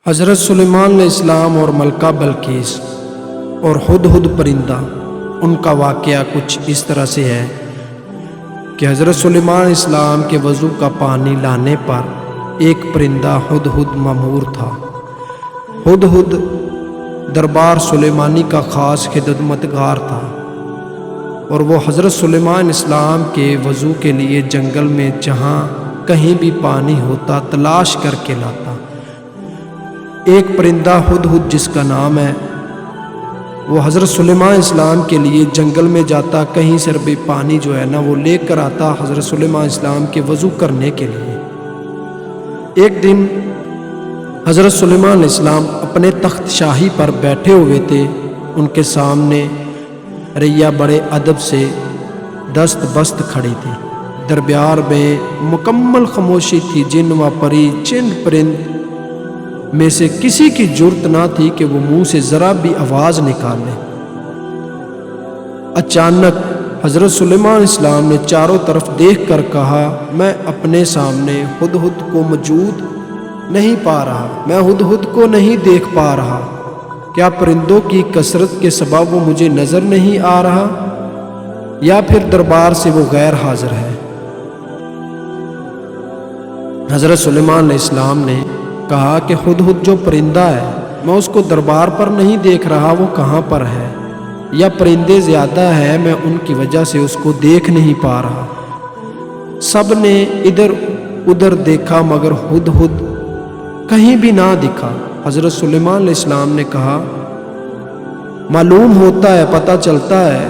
حضرت سلیمان علیہ السلام اور ملکہ بلقیس اور ہدہد پرندہ، ان کا واقعہ کچھ اس طرح سے ہے کہ حضرت سلیمان علیہ السلام کے وضو کا پانی لانے پر ایک پرندہ ہدہد مأمور تھا۔ ہدہد دربار سلیمانی کا خاص خدمتگار تھا اور وہ حضرت سلیمان علیہ السلام کے وضو کے لیے جنگل میں جہاں کہیں بھی پانی ہوتا تلاش کر کے لاتا۔ ایک پرندہ ہدہد جس کا نام ہے، وہ حضرت سلیمان علیہ السلام کے لیے جنگل میں جاتا، کہیں سے بھی پانی جو ہے نا وہ لے کر آتا حضرت سلیمان علیہ السلام کے وضو کرنے کے لیے۔ ایک دن حضرت سلیمان علیہ السلام اپنے تخت شاہی پر بیٹھے ہوئے تھے، ان کے سامنے رعیہ بڑے ادب سے دست بست کھڑی تھی، دربار میں مکمل خاموشی تھی، جن و پری چند پرند میں سے کسی کی جرت نہ تھی کہ وہ منہ سے ذرا بھی آواز نکالے۔ اچانک حضرت سلیمان علیہ السلام نے چاروں طرف دیکھ کر کہا، میں اپنے سامنے ہدہد کو موجود نہیں پا رہا، میں ہدہد کو نہیں دیکھ پا رہا، کیا پرندوں کی کثرت کے سبب وہ مجھے نظر نہیں آ رہا یا پھر دربار سے وہ غیر حاضر ہے؟ حضرت سلیمان علیہ السلام نے کہا کہ ہدہد جو پرندہ ہے، میں اس کو دربار پر نہیں دیکھ رہا، وہ کہاں پر ہے، یا پرندے زیادہ ہے، میں ان کی وجہ سے اس کو دیکھ نہیں پا رہا۔ سب نے ادھر ادھر دیکھا مگر ہدہد کہیں بھی نہ دکھا۔ حضرت سلیمان علیہ السلام نے کہا، معلوم ہوتا ہے، پتہ چلتا ہے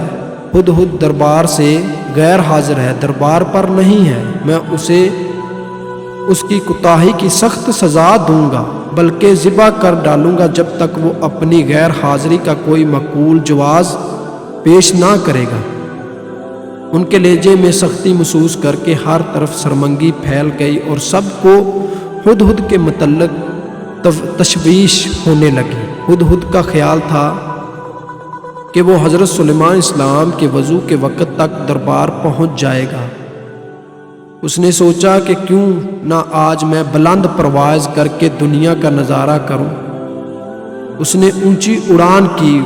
ہدہد دربار سے غیر حاضر ہے، دربار پر نہیں ہے، میں اسے اس کی کوتاہی کی سخت سزا دوں گا، بلکہ ذبح کر ڈالوں گا جب تک وہ اپنی غیر حاضری کا کوئی معقول جواز پیش نہ کرے گا۔ ان کے لہجے میں سختی محسوس کر کے ہر طرف شرمندگی پھیل گئی اور سب کو ہدہد کے متعلق تشویش ہونے لگی۔ ہدہد کا خیال تھا کہ وہ حضرت سلیمان علیہ السلام کے وضو کے وقت تک دربار پہنچ جائے گا۔ اس نے سوچا کہ کیوں نہ آج میں بلند پرواز کر کے دنیا کا نظارہ کروں۔ اس نے اونچی اڑان کی،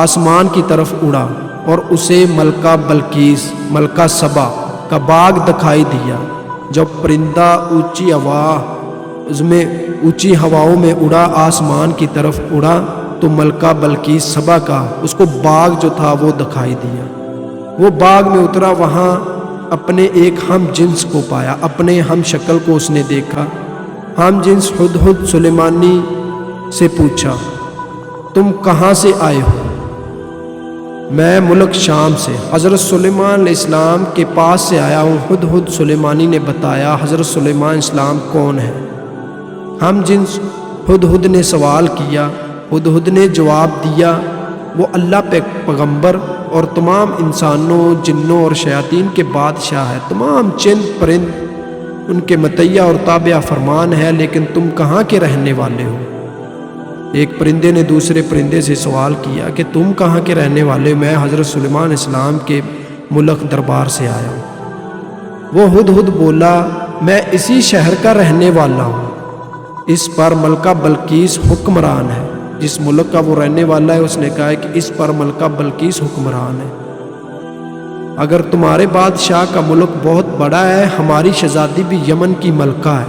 آسمان کی طرف اڑا اور اسے ملکہ بلقیس، ملکہ سبا کا باغ دکھائی دیا۔ جب پرندہ اونچی ہواؤں میں اڑا، آسمان کی طرف اڑا، تو ملکہ بلقیس سبا کا اس کو باغ جو تھا وہ دکھائی دیا۔ وہ باغ میں اترا، وہاں اپنے ایک ہم جنس کو پایا، اپنے ہم شکل کو اس نے دیکھا۔ ہم جنس ہدہد سلیمانی سے پوچھا، تم کہاں سے آئے ہو؟ میں ملک شام سے، حضرت سلیمان علیہ السلام کے پاس سے آیا ہوں۔ ہدہد سلیمانی نے بتایا، حضرت سلیمان علیہ السلام کون ہے؟ ہم جنس ہدہد نے سوال کیا۔ ہدہد نے جواب دیا، وہ اللہ پیغمبر اور تمام انسانوں، جنوں اور شیاطین کے بادشاہ ہے، تمام چند پرند ان کے مطیع اور تابع فرمان ہے، لیکن تم کہاں کے رہنے والے ہو؟ ایک پرندے نے دوسرے پرندے سے سوال کیا کہ تم کہاں کے رہنے والے ہو؟ میں حضرت سلیمان علیہ السلام کے ملک دربار سے آیا ہوں۔ وہ ہدہد بولا، میں اسی شہر کا رہنے والا ہوں۔ اس پر ملکہ بلقیس حکمران ہے۔ جس ملک کا وہ رہنے والا ہے، اس نے کہا کہ اس پر ملکہ بلقیس حکمران ہے۔ اگر تمہارے بادشاہ کا ملک بہت بڑا ہے، ہماری شہزادی بھی یمن کی ملکہ ہے،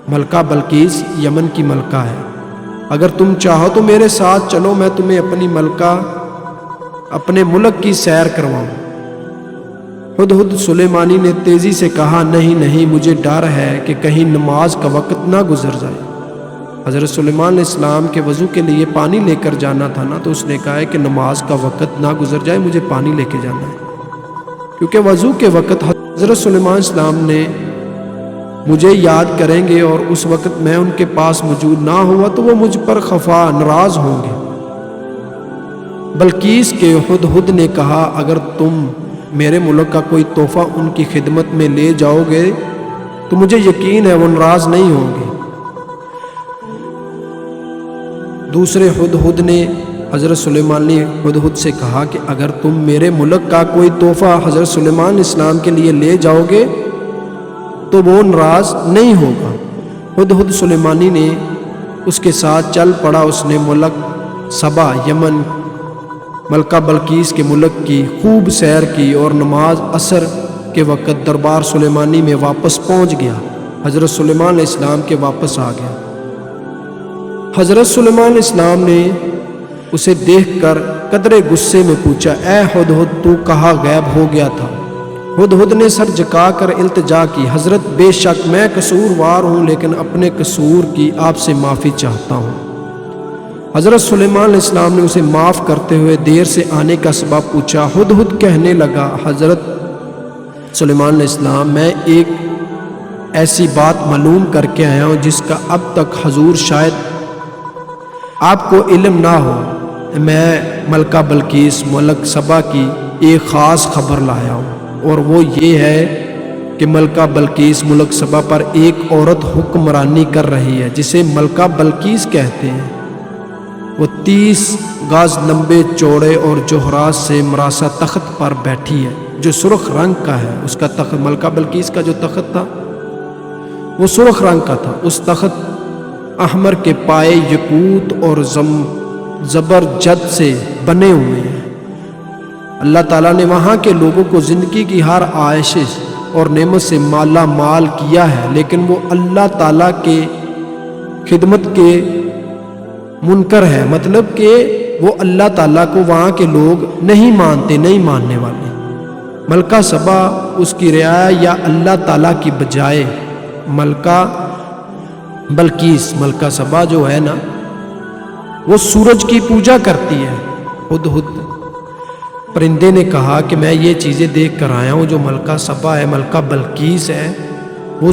ملکہ بلقیس یمن کی ملکہ ہے، اگر تم چاہو تو میرے ساتھ چلو، میں تمہیں اپنے ملک کی سیر کرواؤں۔ ہدہد سلیمانی نے تیزی سے کہا، نہیں، مجھے ڈر ہے کہ کہیں نماز کا وقت نہ گزر جائے۔ حضرت سلیمان علیہ السلام کے وضو کے لیے پانی لے کر جانا تھا نا، تو اس نے کہا کہ نماز کا وقت نہ گزر جائے، مجھے پانی لے کے جانا ہے، کیونکہ وضو کے وقت حضرت سلیمان علیہ السلام نے مجھے یاد کریں گے اور اس وقت میں ان کے پاس موجود نہ ہوا تو وہ مجھ پر خفا ناراض ہوں گے۔ بلقیس کے ہدہد نے کہا، اگر تم میرے ملک کا کوئی تحفہ ان کی خدمت میں لے جاؤ گے تو مجھے یقین ہے وہ ناراض نہیں ہوں گے۔ دوسرے ہدہد نے حضرت سلیمان نے ہدہد سے کہا کہ اگر تم میرے ملک کا کوئی تحفہ حضرت سلیمان علیہ السلام کے لیے لے جاؤ گے تو وہ ناراض نہیں ہوگا۔ ہدہد سلیمانی نے اس کے ساتھ چل پڑا۔ اس نے ملک سبا یمن ملکہ بلقیس کے ملک کی خوب سیر کی اور نماز عصر کے وقت دربار سلیمانی میں واپس پہنچ گیا۔ حضرت سلیمان علیہ السلام کے واپس آ گیا۔ حضرت سلیمان علیہ السلام نے اسے دیکھ کر قدرے غصے میں پوچھا، اے ہدہد تو کہاں غائب ہو گیا تھا؟ ہدہد نے سر جھکا کر التجا کی، حضرت بے شک میں قصوروار ہوں، لیکن اپنے قصور کی آپ سے معافی چاہتا ہوں۔ حضرت سلیمان علیہ السلام نے اسے معاف کرتے ہوئے دیر سے آنے کا سبب پوچھا۔ ہدہد کہنے لگا، حضرت سلیمان علیہ السلام میں ایک ایسی بات معلوم کر کے آیا ہوں جس کا اب تک حضور شاید آپ کو علم نہ ہو۔ میں ملکہ بلقیس ملک سبا کی ایک خاص خبر لایا ہوں، اور وہ یہ ہے کہ ملکہ بلقیس ملک سبا پر ایک عورت حکمرانی کر رہی ہے جسے ملکہ بلقیس کہتے ہیں۔ وہ 30 گز لمبے چوڑے اور جوہرات سے مرصع تخت پر بیٹھی ہے جو سرخ رنگ کا ہے۔ اس کا تخت، ملکہ بلقیس کا جو تخت تھا وہ سرخ رنگ کا تھا۔ اس تخت احمر کے پائے یقوت اور زبرجد سے بنے ہوئے ہیں۔ اللہ تعالیٰ نے وہاں کے لوگوں کو زندگی کی ہر آشش اور نعمت سے مالا مال کیا ہے، لیکن وہ اللہ تعالیٰ کے خدمت کے منکر ہے، مطلب کہ وہ اللہ تعالیٰ کو وہاں کے لوگ نہیں مانتے، نہیں ماننے والے۔ ملکہ سبا اس کی رعایا یا اللہ تعالیٰ کی بجائے ملکہ بلقیس، ملکہ سبا جو ہے نا، وہ سورج کی پوجا کرتی ہے۔ ہدہد پرندے نے کہا کہ میں یہ چیزیں دیکھ کر آیا ہوں، جو ملکہ سبا ہے، ملکہ بلقیس ہے، وہ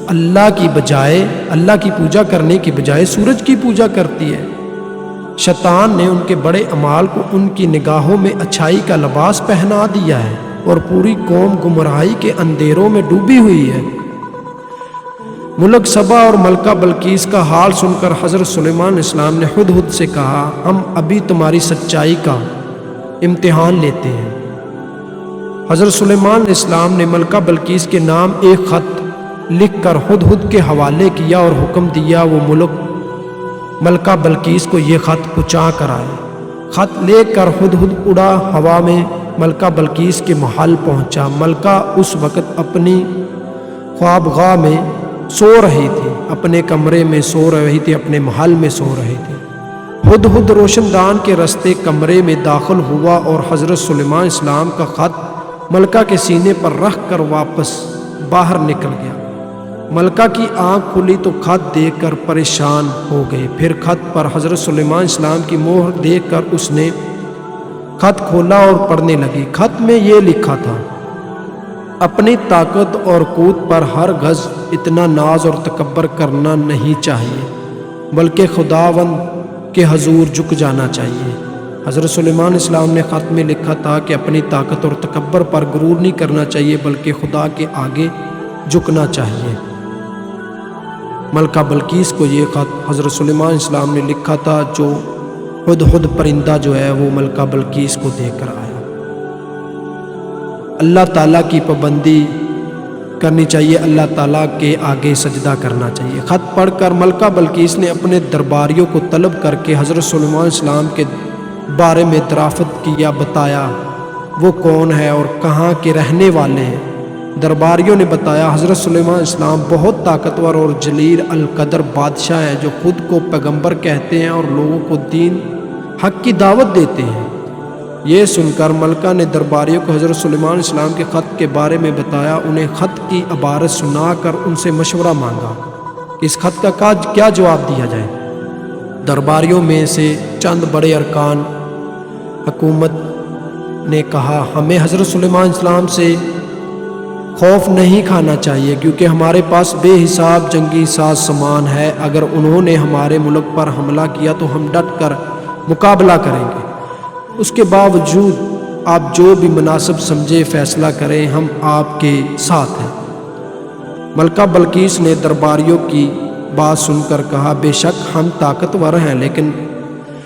اللہ کی بجائے، اللہ کی پوجا کرنے کی بجائے سورج کی پوجا کرتی ہے۔ شیطان نے ان کے بڑے اعمال کو ان کی نگاہوں میں اچھائی کا لباس پہنا دیا ہے، اور پوری قوم گمراہی کے اندھیروں میں ڈوبی ہوئی ہے۔ ملک سبا اور ملکہ بلقیس کا حال سن کر حضرت سلیمان علیہ السلام نے ہدہد سے کہا، ہم ابھی تمہاری سچائی کا امتحان لیتے ہیں۔ حضرت سلیمان علیہ السلام نے ملکہ بلقیس کے نام ایک خط لکھ کر ہدہد کے حوالے کیا اور حکم دیا وہ ملکہ بلقیس کو یہ خط پہنچا کر آئے۔ خط لے کر ہدہد اڑا ہوا میں ملکہ بلقیس کے محل پہنچا۔ ملکہ اس وقت اپنی خوابگاہ میں سو رہی تھی، اپنے کمرے میں سو رہی تھی، اپنے محل میں سو رہی تھی۔ ہدہد روشن دان کے رستے کمرے میں داخل ہوا اور حضرت سلیمان علیہ السلام کا خط ملکہ کے سینے پر رکھ کر واپس باہر نکل گیا۔ ملکہ کی آنکھ کھلی تو خط دیکھ کر پریشان ہو گئی۔ پھر خط پر حضرت سلیمان علیہ السلام کی مہر دیکھ کر اس نے خط کھولا اور پڑھنے لگی۔ خط میں یہ لکھا تھا، اپنی طاقت اور قوت پر ہرگز اتنا ناز اور تکبر کرنا نہیں چاہیے، بلکہ خداوند کے حضور جھک جانا چاہیے۔ حضرت سلیمان علیہ السلام نے خط میں لکھا تھا کہ اپنی طاقت اور تکبر پر غرور نہیں کرنا چاہیے، بلکہ خدا کے آگے جھکنا چاہیے۔ ملکہ بلقیس کو یہ خط حضرت سلیمان علیہ السلام نے لکھا تھا، جو ہدہد پرندہ جو ہے وہ ملکہ بلقیس کو دے کر آیا۔ اللہ تعالیٰ کی پابندی کرنی چاہیے، اللہ تعالیٰ کے آگے سجدہ کرنا چاہیے۔ خط پڑھ کر ملکہ بلقیس نے اپنے درباریوں کو طلب کر کے حضرت سلیمان علیہ السلام کے بارے میں درافت کیا، بتایا وہ کون ہے اور کہاں کے رہنے والے ہیں۔ درباریوں نے بتایا، حضرت سلیمان علیہ السلام بہت طاقتور اور جلیل القدر بادشاہ ہیں، جو خود کو پیغمبر کہتے ہیں اور لوگوں کو دین حق کی دعوت دیتے ہیں۔ یہ سن کر ملکہ نے درباریوں کو حضرت سلیمان علیہ السلام کے خط کے بارے میں بتایا، انہیں خط کی عبارت سنا کر ان سے مشورہ مانگا کہ اس خط کا کیا جواب دیا جائے۔ درباریوں میں سے چند بڑے ارکان حکومت نے کہا، ہمیں حضرت سلیمان علیہ السلام سے خوف نہیں کھانا چاہیے، کیونکہ ہمارے پاس بے حساب جنگی ساز سامان ہے۔ اگر انہوں نے ہمارے ملک پر حملہ کیا تو ہم ڈٹ کر مقابلہ کریں گے۔ اس کے باوجود آپ جو بھی مناسب سمجھے فیصلہ کریں، ہم آپ کے ساتھ ہیں۔ ملکہ بلقیس نے درباریوں کی بات سن کر کہا، بے شک ہم طاقتور ہیں، لیکن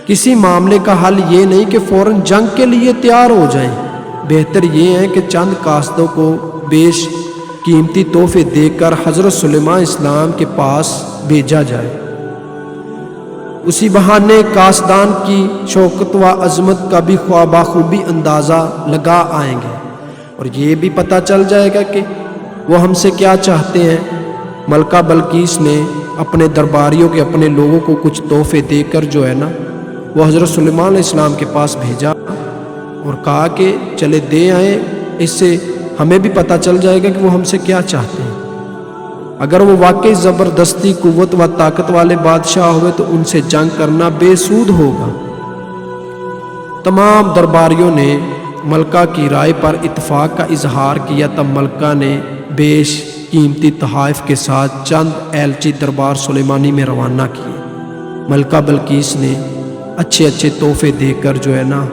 کسی معاملے کا حل یہ نہیں کہ فوراً جنگ کے لیے تیار ہو جائیں۔ بہتر یہ ہے کہ چند قاصدوں کو بیش قیمتی تحفے دے کر حضرت سلیمان علیہ السلام کے پاس بھیجا جائے۔ اسی بہانے کاسدان کی شوکت و عظمت کا بھی بخوبی اندازہ لگا آئیں گے، اور یہ بھی پتہ چل جائے گا کہ وہ ہم سے کیا چاہتے ہیں۔ ملکہ بلقیس نے اپنے درباریوں کے اپنے لوگوں کو کچھ تحفے دے کر جو ہے نا وہ حضرت سلیمان علیہ السلام کے پاس بھیجا اور کہا کہ چلے دے آئیں، اس سے ہمیں بھی پتہ چل جائے گا کہ وہ ہم سے کیا چاہتے ہیں۔ اگر وہ واقعی زبردستی قوت و طاقت والے بادشاہ ہوئے تو ان سے جنگ کرنا بے سود ہوگا۔ تمام درباریوں نے ملکہ کی رائے پر اتفاق کا اظہار کیا۔ تب ملکہ نے بیش قیمتی تحائف کے ساتھ چند ایلچی دربار سلیمانی میں روانہ کیے۔ ملکہ بلقیس نے اچھے اچھے تحفے دے کر جو ہے نا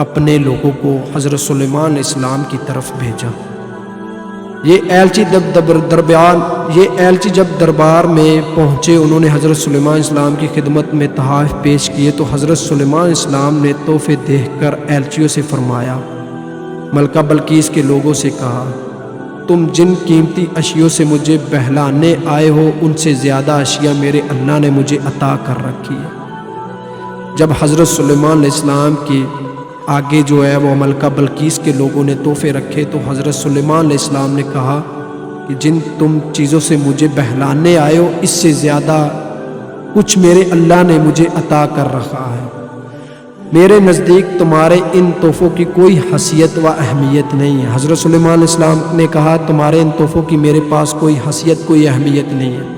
اپنے لوگوں کو حضرت سلیمان علیہ السلام کی طرف بھیجا۔ یہ ایلچی جب دربار میں پہنچے، انہوں نے حضرت سلیمان علیہ السلام کی خدمت میں تحائف پیش کیے تو حضرت سلیمان علیہ السلام نے تحفے دیکھ کر ایلچیوں سے فرمایا، ملکہ بلقیس کے لوگوں سے کہا، تم جن قیمتی اشیاء سے مجھے بہلانے آئے ہو ان سے زیادہ اشیاء میرے اللہ نے مجھے عطا کر رکھی ہے۔ جب حضرت سلیمان علیہ السلام کی آگے جو ہے وہ ملکہ بلقیس کے لوگوں نے تحفے رکھے تو حضرت سلیمان علیہ السلام نے کہا کہ جن تم چیزوں سے مجھے بہلانے آئے ہو اس سے زیادہ کچھ میرے اللہ نے مجھے عطا کر رکھا ہے۔ میرے نزدیک تمہارے ان تحفوں کی کوئی حیثیت و اہمیت نہیں ہے۔ حضرت سلیمان علیہ السلام نے کہا، تمہارے ان تحفوں کی میرے پاس کوئی حیثیت کوئی اہمیت نہیں ہے۔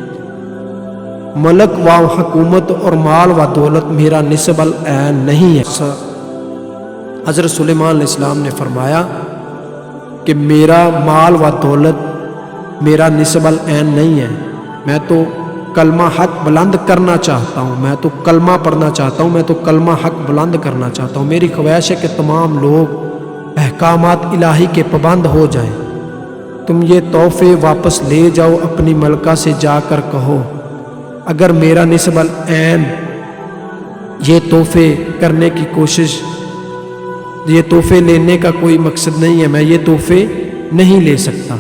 ملک و حکومت اور مال و دولت میرا نسب العین نہیں ہے۔ حضرت سلیمان علیہ السلام نے فرمایا کہ میرا مال و دولت میرا نسب العین نہیں ہے، میں تو کلمہ حق بلند کرنا چاہتا ہوں، میں تو کلمہ پڑھنا چاہتا ہوں، میں تو کلمہ حق بلند کرنا چاہتا ہوں۔ میری خواہش ہے کہ تمام لوگ احکامات الہی کے پابند ہو جائیں۔ تم یہ تحفے واپس لے جاؤ، اپنی ملکہ سے جا کر کہو، اگر میرا نسب العین یہ تحفے کرنے کی کوشش، یہ تحفے لینے کا کوئی مقصد نہیں ہے، میں یہ تحفے نہیں لے سکتا،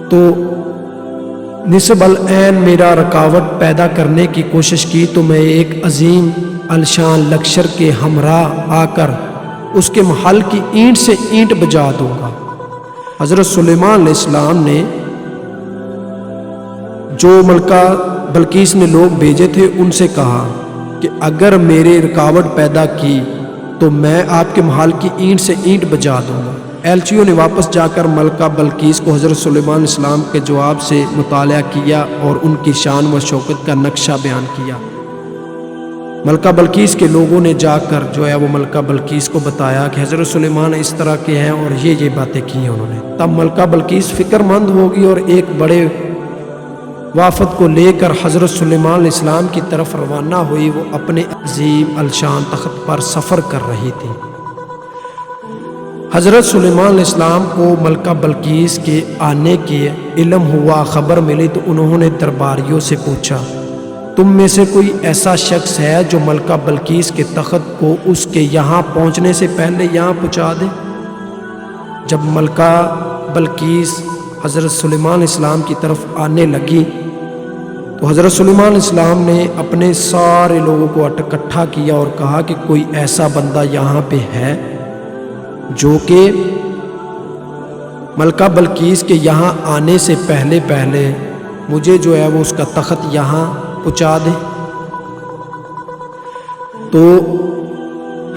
تو نسب العین میرا رکاوٹ پیدا کرنے کی کوشش کی تو میں ایک عظیم الشان لشکر کے ہمراہ آ کر اس کے محل کی اینٹ سے اینٹ بجا دوں گا۔ حضرت سلیمان علیہ السلام نے جو ملکہ بلقیس نے لوگ بھیجے تھے ان سے کہا کہ اگر میرے رکاوٹ پیدا کی تو میں آپ کے محل کی اینٹ سے اینٹ بجا دوں گا۔ ایلچیوں نے واپس جا کر ملکہ بلقیس کو حضرت سلیمان علیہ السلام کے جواب سے مطالعہ کیا اور ان کی شان و شوکت کا نقشہ بیان کیا۔ ملکہ بلقیس کے لوگوں نے جا کر جو ہے وہ ملکہ بلقیس کو بتایا کہ حضرت سلیمان اس طرح کے ہیں اور یہ باتیں کی ہیں انہوں نے۔ تب ملکہ بلقیس فکر مند ہوگی اور ایک بڑے وافد کو لے کر حضرت سلیمان علیہ السلام کی طرف روانہ ہوئی۔ وہ اپنے عظیم الشان تخت پر سفر کر رہی تھی۔ حضرت سلیمان علیہ السلام کو ملکہ بلقیس کے آنے کے علم ہوا، خبر ملی تو انہوں نے درباریوں سے پوچھا، تم میں سے کوئی ایسا شخص ہے جو ملکہ بلقیس کے تخت کو اس کے یہاں پہنچنے سے پہلے یہاں پہنچا دے؟ جب ملکہ بلقیس حضرت سلیمان علیہ السلام کی طرف آنے لگی تو حضرت سلیمان علیہ السلام نے اپنے سارے لوگوں کو اکٹھا کیا اور کہا کہ کوئی ایسا بندہ یہاں پہ ہے جو کہ ملکہ بلقیس کے یہاں آنے سے پہلے مجھے جو ہے وہ اس کا تخت یہاں پہنچا دے؟ تو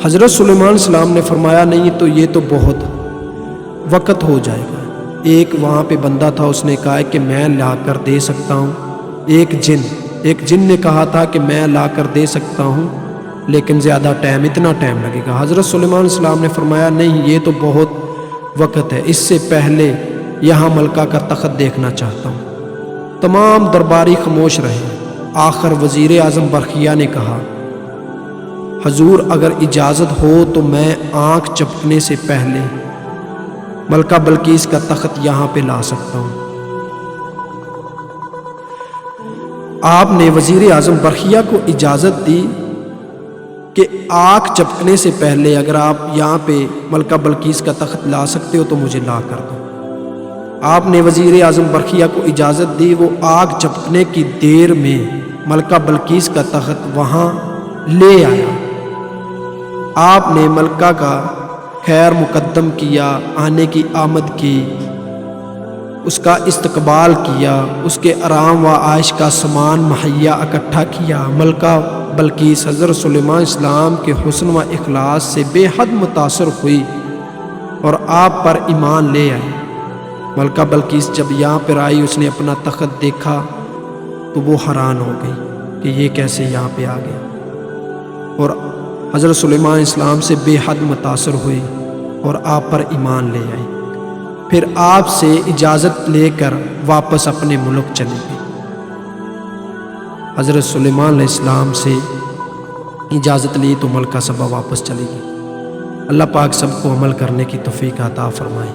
حضرت سلیمان علیہ السلام نے فرمایا، نہیں تو یہ تو بہت وقت ہو جائے گا۔ ایک وہاں پہ بندہ تھا، اس نے کہا کہ میں لا کر دے سکتا ہوں۔ ایک جن نے کہا تھا کہ میں لا کر دے سکتا ہوں لیکن زیادہ اتنا ٹائم لگے گا۔ حضرت سلیمان علیہ السلام نے فرمایا، نہیں یہ تو بہت وقت ہے، اس سے پہلے یہاں ملکہ کا تخت دیکھنا چاہتا ہوں۔ تمام درباری خاموش رہے۔ آخر وزیر اعظم برقیہ نے کہا، حضور اگر اجازت ہو تو میں آنکھ چپکنے سے پہلے ملکہ بلقیس کا تخت یہاں پہ لا سکتا ہوں۔ آپ نے وزیر اعظم برقیہ کو اجازت دی کہ آنکھ چپکنے سے پہلے اگر آپ یہاں پہ ملکہ بلقیس کا تخت لا سکتے ہو تو مجھے لا کر دو۔ آپ نے وزیر اعظم برقیہ کو اجازت دی، وہ آگ جھپکنے کی دیر میں ملکہ بلقیس کا تخت وہاں لے آیا۔ آپ نے ملکہ کا خیر مقدم کیا، آنے کی آمد کی، اس کا استقبال کیا، اس کے آرام و عائش کا سامان مہیا اکٹھا کیا۔ ملکہ بلقیس حضرت سلیمان السلام کے حسن و اخلاص سے بے حد متاثر ہوئی اور آپ پر ایمان لے آئی۔ ملکہ بلقیس جب یہاں پر آئی، اس نے اپنا تخت دیکھا تو وہ حیران ہو گئی کہ یہ کیسے یہاں پہ آ گیا، اور حضرت سلیمان السلام سے بے حد متاثر ہوئی اور آپ پر ایمان لے آئی۔ پھر آپ سے اجازت لے کر واپس اپنے ملک چلی گئی۔ حضرت سلیمان علیہ السلام سے اجازت لی تو ملکہ سبا واپس چلی گئی۔ اللہ پاک سب کو عمل کرنے کی توفیق عطا فرمائے۔